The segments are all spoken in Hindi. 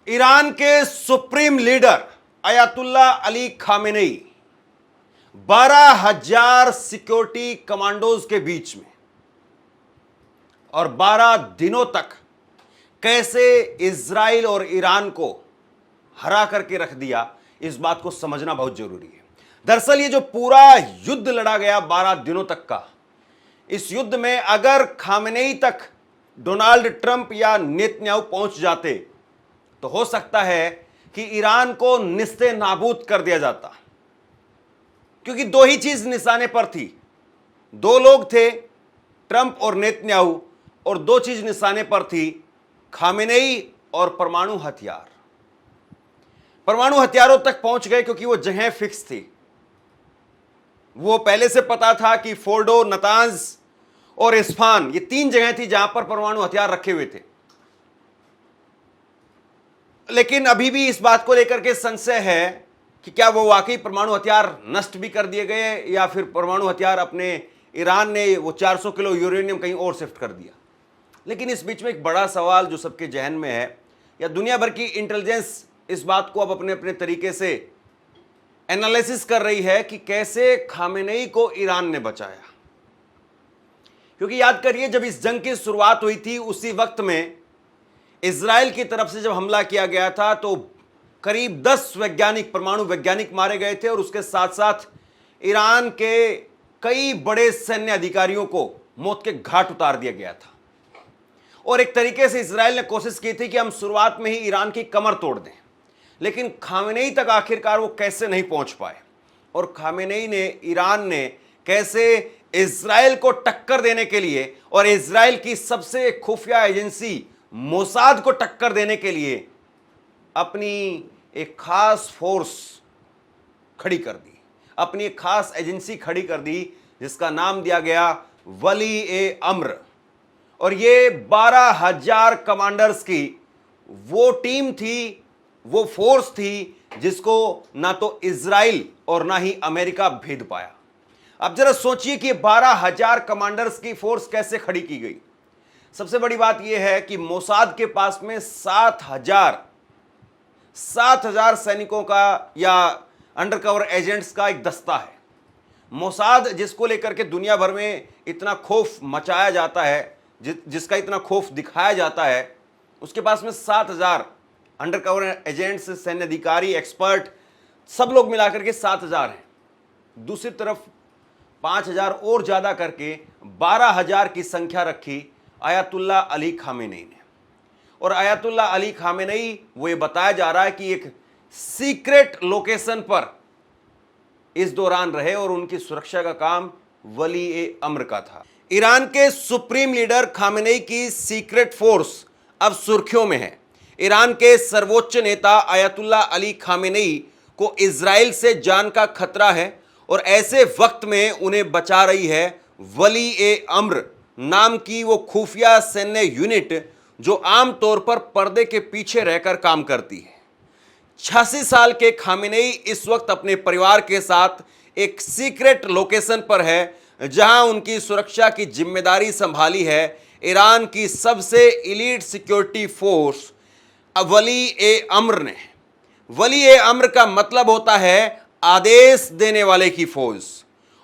ईरान के supreme leader Ayatollah Ali Khamenei 12,000 security commandos के बीच में और 12 दिनों तक कैसे इजराइल और ईरान को हरा करके रख दिया, इस बात को समझना बहुत जरूरी है। दरअसल ये जो पूरा युद्ध लड़ा गया 12 दिनों तक का, इस युद्ध में अगर खामेनेई तक डोनाल्ड ट्रंप या नेतन्याहू पहुंच जाते तो हो सकता है कि ईरान को निस्ते नाबूद कर दिया जाता, क्योंकि दो ही चीज निशाने पर थी। दो लोग थे, ट्रंप और नेतन्याहू, और दो चीज निशाने पर थी, खामेनेई और परमाणु हथियार। परमाणु हथियारों तक पहुंच गए क्योंकि वो जगह फिक्स थी। वो पहले से पता था कि फोर्डो, नतांज और इस्फान, ये 3 जगह थी जहां पर परमाणु हथियार रखे हुए थे। लेकिन अभी भी इस बात को लेकर के संशय है कि क्या वो वाकई परमाणु हथियार नष्ट भी कर दिए गए या फिर परमाणु हथियार अपने ईरान ने वो 400 किलो यूरेनियम कहीं और शिफ्ट कर दिया। लेकिन इस बीच में एक बड़ा सवाल जो सबके जहन में है, या दुनिया भर की इंटेलिजेंस इस बात को अब अपने अपने तरीके से एनालिसिस कर रही है कि कैसे खामेनेई को ईरान ने बचाया। क्योंकि याद करिए, जब इस जंग की शुरुआत हुई थी उसी वक्त में इजराइल की तरफ से जब हमला किया गया था तो करीब 10 वैज्ञानिक, परमाणु वैज्ञानिक मारे गए थे और उसके साथ साथ ईरान के कई बड़े सैन्य अधिकारियों को मौत के घाट उतार दिया गया था। और एक तरीके से इजराइल ने कोशिश की थी कि हम शुरुआत में ही ईरान की कमर तोड़ दें, लेकिन खामेनेई तक आखिरकार वो कैसे नहीं पहुंच पाए। और खामेनेई ने, ईरान ने कैसे इजराइल को टक्कर देने के लिए और इजराइल की सबसे खुफिया एजेंसी मोसाद को टक्कर देने के लिए अपनी एक खास फोर्स खड़ी कर दी, अपनी एक खास एजेंसी खड़ी कर दी, जिसका नाम दिया गया वली ए अम्र। और ये 12,000 कमांडर्स की वो टीम थी, वो फोर्स थी जिसको ना तो इजराइल और ना ही अमेरिका भेद पाया। अब जरा सोचिए कि 12,000 कमांडर्स की फोर्स कैसे खड़ी की गई। सबसे बड़ी बात यह है कि मोसाद के पास में 7,000 सैनिकों का या अंडरकवर एजेंट्स का एक दस्ता है। मोसाद, जिसको लेकर के दुनिया भर में इतना खौफ मचाया जाता है, जिसका इतना खौफ दिखाया जाता है, उसके पास में 7,000 अंडरकवर एजेंट्स, सैन्य अधिकारी, एक्सपर्ट, सब लोग मिलाकर के 7,000 हैं। दूसरी तरफ 5,000 और ज्यादा करके 12,000 की संख्या रखी अयातुल्ला अली खामेनेई ने। और अयातुल्ला अली खामेनेई, वो ये बताया जा रहा है कि एक सीक्रेट लोकेशन पर इस दौरान रहे और उनकी सुरक्षा का काम वली ए अम्र का था। ईरान के सुप्रीम लीडर खामेनेई की सीक्रेट फोर्स अब सुर्खियों में है। ईरान के सर्वोच्च नेता अयातुल्ला अली खामेनेई को इजराइल से जान का खतरा है और ऐसे वक्त में उन्हें बचा रही है वली ए अम्र नाम की वो खुफिया सैन्य यूनिट, जो आमतौर पर पर्दे के पीछे रहकर काम करती है। 86 साल के खामेनेई इस वक्त अपने परिवार के साथ एक सीक्रेट लोकेशन पर है, जहां उनकी सुरक्षा की जिम्मेदारी संभाली है ईरान की सबसे एलीट सिक्योरिटी फोर्स वली ए अम्र ने। वली ए अम्र का मतलब होता है आदेश देने वाले की फौज,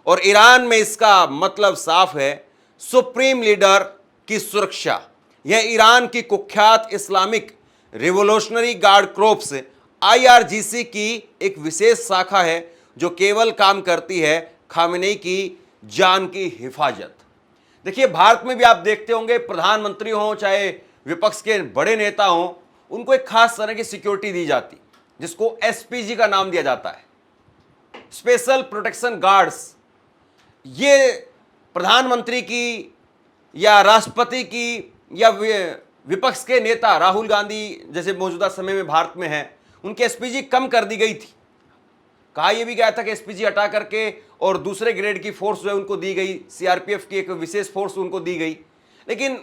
और ईरान में इसका मतलब साफ है, सुप्रीम लीडर की सुरक्षा। यह ईरान की कुख्यात Islamic revolutionary guard crops IRGC की एक विशेष शाखा है, जो केवल काम करती है खामेनेई की जान की हिफाजत। देखिए, भारत में भी आप देखते होंगे, प्रधानमंत्री हों चाहे विपक्ष के बड़े नेता हों, उनको एक खास तरह की सिक्योरिटी दी जाती, जिसको SPG का नाम दिया जाता है, स्पेशल प्रोटेक्शन गार्ड्स। ये प्रधानमंत्री की या राष्ट्रपति की या विपक्ष के नेता राहुल गांधी जैसे मौजूदा समय में भारत में हैं, उनकी SPG कम कर दी गई थी। कहा यह भी गया था कि SPG हटा करके और दूसरे ग्रेड की फोर्स जो है उनको दी गई, CRPF की एक विशेष फोर्स उनको दी गई। लेकिन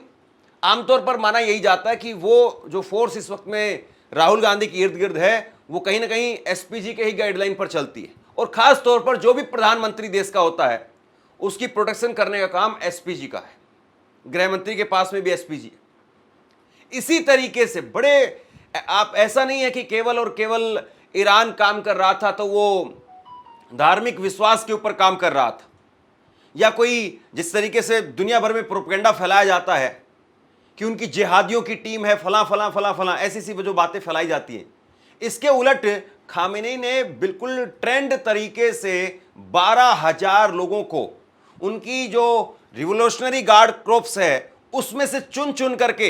आमतौर पर माना यही जाता है कि वो जो फोर्स इस वक्त में राहुल गांधी के इर्द गिर्द है, वो कहीं ना कहीं SPG के ही गाइडलाइन पर चलती है। और खास तौर पर जो भी प्रधानमंत्री देश का होता है, उसकी प्रोटेक्शन करने का काम SPG का है। गृह मंत्री के पास में भी SPG है। इसी तरीके से बड़े आप ऐसा नहीं है कि केवल और केवल ईरान काम कर रहा था तो वो धार्मिक विश्वास के ऊपर काम कर रहा था, या कोई जिस तरीके से दुनिया भर में प्रोपेगेंडा फैलाया जाता है कि उनकी जिहादियों की टीम है, फला फला फला फला, ऐसी सी जो बातें फैलाई जाती हैं। इसके उलट खामेनी ने बिल्कुल ट्रेंड तरीके से 12,000 लोगों को उनकी जो रिवोल्यूशनरी गार्ड क्रोप्स है उसमें से चुन चुन करके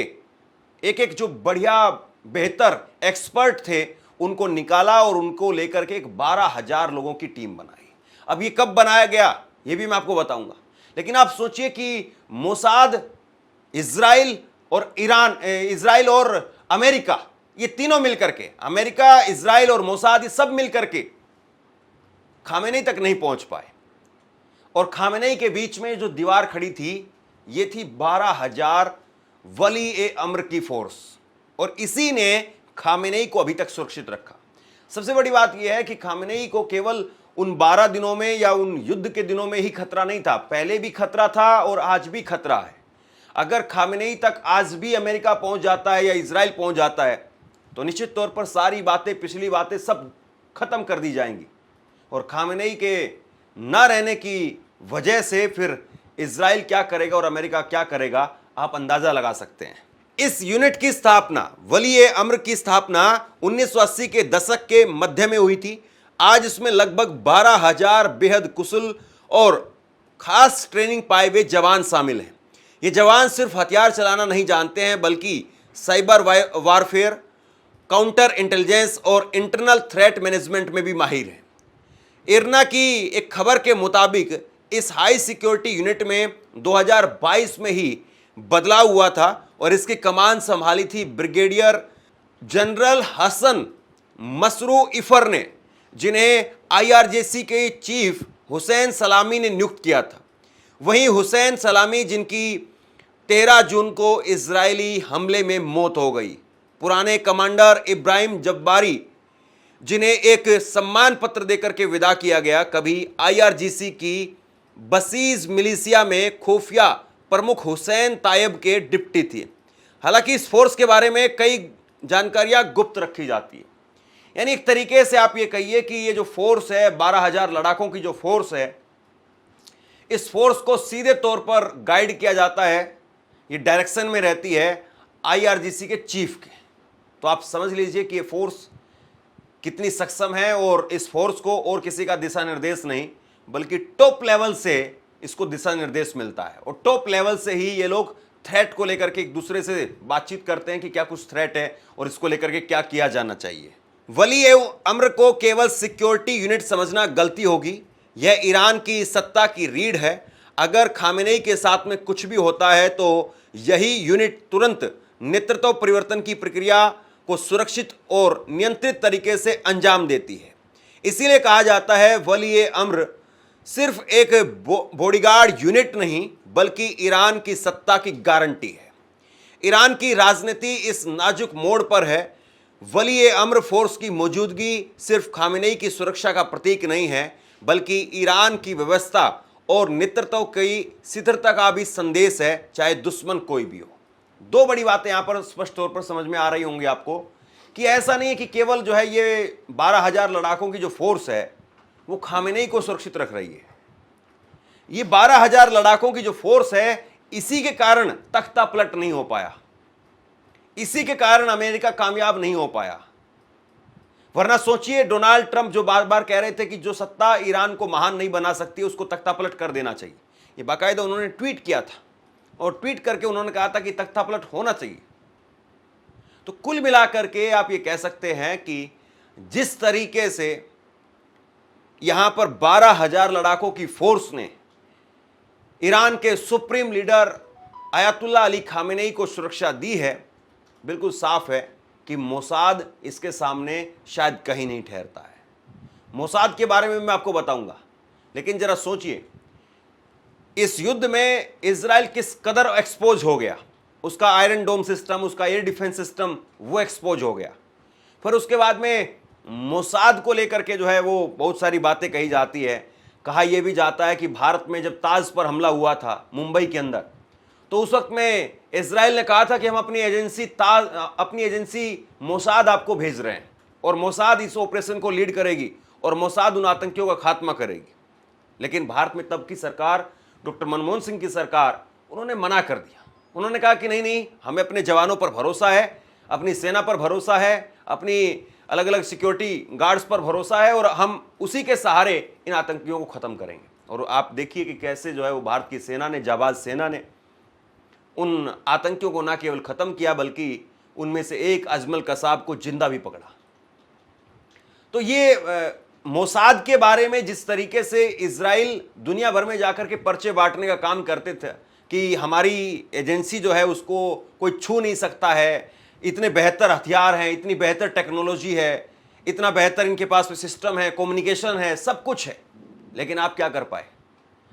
एक एक जो बढ़िया बेहतर एक्सपर्ट थे उनको निकाला और उनको लेकर के एक 12,000 लोगों की टीम बनाई। अब ये कब बनाया गया ये भी मैं आपको बताऊंगा, लेकिन आप सोचिए कि मोसाद, इजराइल और ईरान, इजराइल और अमेरिका, ये तीनों मिलकर के, अमेरिका, इजराइल और मोसाद, ये सब मिलकर के खामेनी तक नहीं पहुंच पाए। और खामेनी के बीच में जो दीवार खड़ी थी ये थी 12,000 वली ए अम्र की फोर्स, और इसी ने खामेनी को अभी तक सुरक्षित रखा। सबसे बड़ी बात यह है कि खामेनी को केवल उन 12 दिनों में या उन युद्ध के दिनों में ही खतरा नहीं था, पहले भी खतरा था और आज भी खतरा है। अगर खामेनी तक आज भी अमेरिका पहुंच जाता है या इजराइल पहुंच जाता है तो निश्चित तौर पर सारी बातें, पिछली बातें सब खत्म कर दी जाएंगी, और खामेनी के न रहने की वजह से फिर इजराइल क्या करेगा और अमेरिका क्या करेगा आप अंदाजा लगा सकते हैं। इस यूनिट की स्थापना, वली ए अम्र की स्थापना 1980 के दशक के मध्य में हुई थी। आज इसमें लगभग 12,000 बेहद कुशल और खास ट्रेनिंग पाए हुए जवान शामिल हैं। ये जवान सिर्फ हथियार चलाना नहीं जानते हैं बल्कि साइबर वारफेयर, काउंटर इंटेलिजेंस और इंटरनल थ्रेट मैनेजमेंट में भी माहिर हैं। इरना की एक खबर के मुताबिक इस हाई सिक्योरिटी यूनिट में 2022 में ही बदलाव हुआ था और इसकी कमान संभाली थी ब्रिगेडियर जनरल हसन मसरू इफर ने, जिन्हें आईआरजीसी के चीफ हुसैन सलामी ने नियुक्त किया था। वहीं हुसैन सलामी जिनकी 13 जून को इजरायली हमले में मौत हो गई, पुराने कमांडर इब्राहिम जब्बारी जिन्हें एक सम्मान पत्र देकर के विदा किया गया, कभी आईआरजीसी की बसीज मिलिशिया में खुफिया प्रमुख हुसैन तायब के डिप्टी थे। हालांकि इस फोर्स के बारे में कई जानकारियां गुप्त रखी जाती है, यानी एक तरीके से आप ये कहिए कि ये जो फोर्स है, 12,000 लड़ाकों की जो फोर्स है, इस फोर्स को सीधे तौर पर गाइड किया जाता है, ये डायरेक्शन में रहती है आईआरजीसी के चीफ के। तो आप समझ लीजिए कि ये फोर्स कितनी सक्षम है, और इस फोर्स को और किसी का दिशा निर्देश नहीं बल्कि टॉप लेवल से इसको दिशा निर्देश मिलता है, और टॉप लेवल से ही ये लोग थ्रेट को लेकर के एक दूसरे से बातचीत करते हैं कि क्या कुछ थ्रेट है और इसको लेकर के क्या किया जाना चाहिए। वली ए अम्र को केवल सिक्योरिटी यूनिट समझना गलती होगी, यह ईरान की सत्ता की रीढ़ है। अगर खामेनी के साथ में कुछ भी होता है तो यही यूनिट तुरंत नेतृत्व परिवर्तन की प्रक्रिया को सुरक्षित और नियंत्रित तरीके से अंजाम देती है। इसीलिए कहा जाता है वली ए अम्र सिर्फ एक बॉडीगार्ड यूनिट नहीं बल्कि ईरान की सत्ता की गारंटी है। ईरान की राजनीति इस नाजुक मोड़ पर है। वली ए अम्र फोर्स की मौजूदगी सिर्फ खामेनी की सुरक्षा का प्रतीक नहीं है बल्कि ईरान की व्यवस्था और नेतृत्व की स्थिरता का भी संदेश है, चाहे दुश्मन कोई भी हो। दो बड़ी बातें यहां पर स्पष्ट तौर पर समझ में आ रही होंगी आपको कि ऐसा नहीं है कि केवल जो है ये 12,000 लड़ाकों की जो फोर्स है वो खामेनी को सुरक्षित रख रही है। ये 12,000 लड़ाकों की जो फोर्स है इसी के कारण तख्ता पलट नहीं हो पाया, इसी के कारण अमेरिका कामयाब नहीं हो पाया। वरना सोचिए, डोनाल्ड ट्रंप जो बार बार कह रहे थे कि जो सत्ता ईरान को महान नहीं बना सकती उसको तख्ता पलट कर देना चाहिए, ये बाकायदा उन्होंने ट्वीट किया था और ट्वीट करके उन्होंने कहा था कि तख्ता पलट होना चाहिए। तो कुल मिलाकर के आप ये कह सकते हैं कि जिस तरीके से यहां पर 12,000 लड़ाकों की फोर्स ने ईरान के supreme leader ayatollah Ali Khamenei को सुरक्षा दी है, बिल्कुल साफ है कि मोसाद इसके सामने शायद कहीं नहीं ठहरता है। मोसाद के बारे में मैं आपको बताऊंगा, लेकिन जरा सोचिए इस युद्ध में इजराइल किस कदर एक्सपोज हो गया। उसका आयरन डोम सिस्टम, उसका एयर डिफेंस सिस्टम वो एक्सपोज हो गया। फिर उसके बाद में मोसाद को लेकर के जो है वो बहुत सारी बातें कही जाती है। कहा यह भी जाता है कि भारत में जब ताज पर हमला हुआ था मुंबई के अंदर, तो उस वक्त में इजराइल ने कहा था कि हम अपनी एजेंसी मोसाद आपको भेज रहे हैं और मोसाद इस ऑपरेशन को लीड करेगी और मोसाद उन आतंकियों का खात्मा करेगी। लेकिन भारत में तब की सरकार, डॉक्टर मनमोहन सिंह की सरकार, उन्होंने मना कर दिया। उन्होंने कहा कि नहीं नहीं, हमें अपने जवानों पर भरोसा है, अपनी सेना पर भरोसा है, अपनी अलग अलग सिक्योरिटी गार्ड्स पर भरोसा है और हम उसी के सहारे इन आतंकियों को खत्म करेंगे। और आप देखिए कि कैसे जो है वो भारत की सेना ने, जाबाज सेना ने उन आतंकियों को ना केवल खत्म किया बल्कि उनमें से एक अजमल कसाब को जिंदा भी पकड़ा। तो ये मोसाद के बारे में जिस तरीके से इजराइल दुनिया भर में जाकर के पर्चे बांटने का काम करते थे कि हमारी एजेंसी जो है उसको कोई छू नहीं सकता है, इतने बेहतर हथियार हैं, इतनी बेहतर टेक्नोलॉजी है, इतना बेहतर इनके पास में सिस्टम है, कम्युनिकेशन है, सब कुछ है, लेकिन आप क्या कर पाए?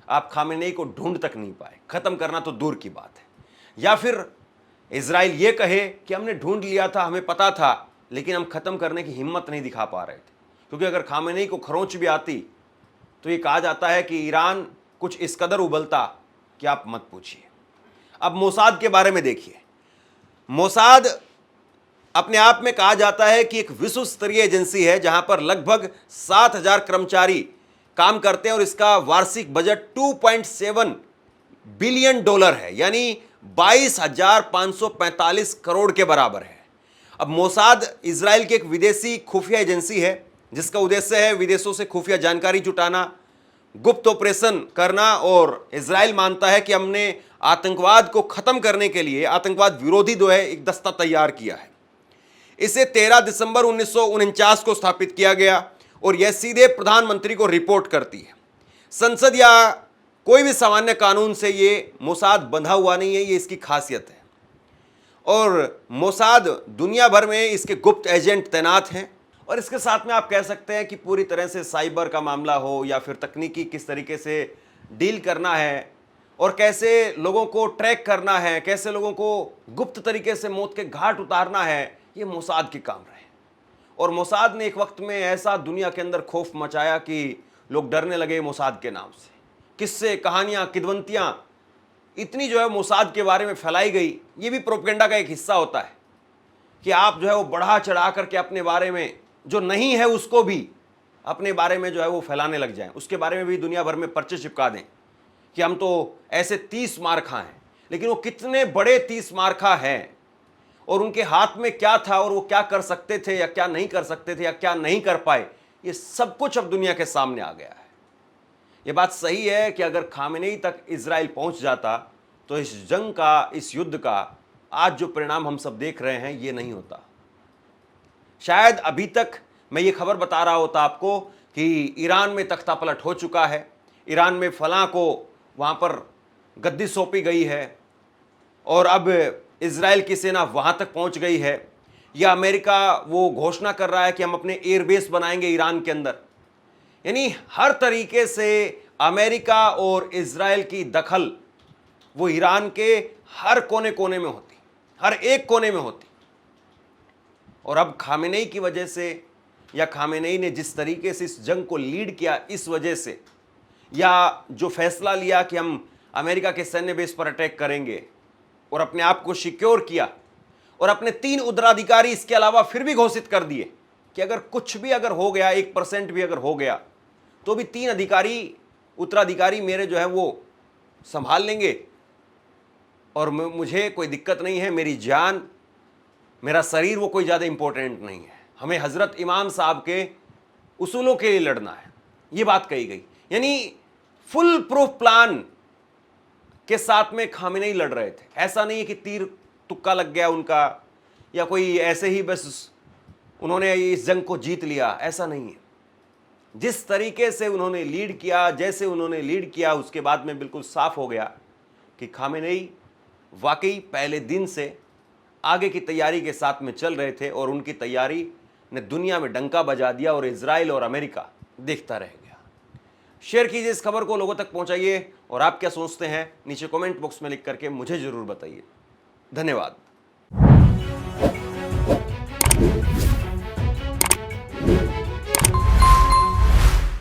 आप खामेनेई को ढूंढ तक नहीं पाए। खत्म करना तो दूर की बात है। या फिर इजराइल ये कहे कि हमने ढूंढ लिया था, हमें पता था, लेकिन हम खत्म करने की हिम्मत नहीं दिखा पा रहे थे। क्योंकि अगर खामेनेई को खरोंच भी आती तो ये कहा जाता है कि ईरान कुछ इस कदर उबलता कि आप मत पूछिए। अब मोसाद के बारे में देखिए। मोसाद अपने आप में कहा जाता है कि एक विश्व स्तरीय एजेंसी है जहां पर लगभग 7,000 कर्मचारी काम करते हैं और इसका वार्षिक बजट 2.7 बिलियन डॉलर है, यानी 22,545 करोड़ के बराबर है। अब मोसाद इजराइल की एक विदेशी खुफिया एजेंसी है जिसका उद्देश्य है विदेशों से खुफिया जानकारी जुटाना, गुप्त ऑपरेशन करना, और इजराइल मानता है कि हमने आतंकवाद को खत्म करने के लिए आतंकवाद विरोधी जो है एक दस्ता तैयार किया है। इसे 13 दिसंबर 1949 को स्थापित किया गया और यह सीधे प्रधानमंत्री को रिपोर्ट करती है। संसद या कोई भी सामान्य कानून से ये मोसाद बंधा हुआ नहीं है, ये इसकी खासियत है। और मोसाद दुनिया भर में इसके गुप्त एजेंट तैनात हैं। और इसके साथ में आप कह सकते हैं कि पूरी तरह से साइबर का मामला हो या फिर तकनीकी किस तरीके से डील करना है और कैसे लोगों को ट्रैक करना है, कैसे लोगों को गुप्त तरीके से मौत के घाट उतारना है, ये मोसाद के काम रहे। और मोसाद ने एक वक्त में ऐसा दुनिया के अंदर खौफ मचाया कि लोग डरने लगे मोसाद के नाम से। किस्से, कहानियां, किदवंतियां इतनी जो है मोसाद के बारे में फैलाई गई। ये भी प्रोपेगेंडा का एक हिस्सा होता है कि आप जो है वो बढ़ा चढ़ा करके अपने बारे में जो नहीं है उसको भी अपने बारे में जो है वो फैलाने लग जाएं। उसके बारे में भी दुनिया भर में पर्चे चिपका दें कि हम तो ऐसे 30 मारखा हैं। लेकिन वो कितने बड़े 30 मारखा हैं और उनके हाथ में क्या था और वो क्या कर सकते थे या क्या नहीं कर सकते थे या क्या नहीं कर पाए, ये सब कुछ अब दुनिया के सामने आ गया है। ये बात सही है कि अगर खामेनेई तक इजराइल पहुंच जाता तो इस जंग का, इस युद्ध का आज जो परिणाम हम सब देख रहे हैं ये नहीं होता। शायद अभी तक मैं ये खबर बता रहा होता आपको कि ईरान में तख्ता पलट हो चुका है, ईरान में फलां को वहाँ पर गद्दी सौंपी गई है और अब इजराइल की सेना वहाँ तक पहुँच गई है, या अमेरिका वो घोषणा कर रहा है कि हम अपने एयरबेस बनाएंगे ईरान के अंदर। यानी हर तरीके से अमेरिका और इजराइल की दखल वो ईरान के हर कोने कोने में होती, हर एक कोने में होती। और अब खामेनेई की वजह से, या खामेनेई ने जिस तरीके से इस जंग को लीड किया इस वजह से, या जो फैसला लिया कि हम अमेरिका के सैन्य बेस पर अटैक करेंगे और अपने आप को सिक्योर किया, और अपने 3 उत्तराधिकारी इसके अलावा फिर भी घोषित कर दिए कि अगर कुछ भी अगर हो गया, 1% भी अगर हो गया तो भी 3 उत्तराधिकारी मेरे जो है वो संभाल लेंगे और मुझे कोई दिक्कत नहीं है, मेरी जान, मेरा शरीर वो कोई ज़्यादा इंपॉर्टेंट नहीं है, हमें हज़रत इमाम साहब के उसूलों के लिए लड़ना है, ये बात कही गई। यानी फुल प्रूफ प्लान के साथ में खामेनेई लड़ रहे थे। ऐसा नहीं है कि तीर तुक्का लग गया उनका या कोई ऐसे ही बस उन्होंने इस जंग को जीत लिया, ऐसा नहीं है। जिस तरीके से उन्होंने लीड किया, जैसे उन्होंने लीड किया, उसके बाद में बिल्कुल साफ हो गया कि खामेनेई वाकई पहले दिन से आगे की तैयारी के साथ में चल रहे थे और उनकी तैयारी ने दुनिया में डंका बजा दिया और इजराइल और अमेरिका देखता रह गया। शेयर कीजिए इस खबर को, लोगों तक पहुंचाइए, और आप क्या सोचते हैं नीचे कमेंट बॉक्स में लिख करके मुझे जरूर बताइए। धन्यवाद।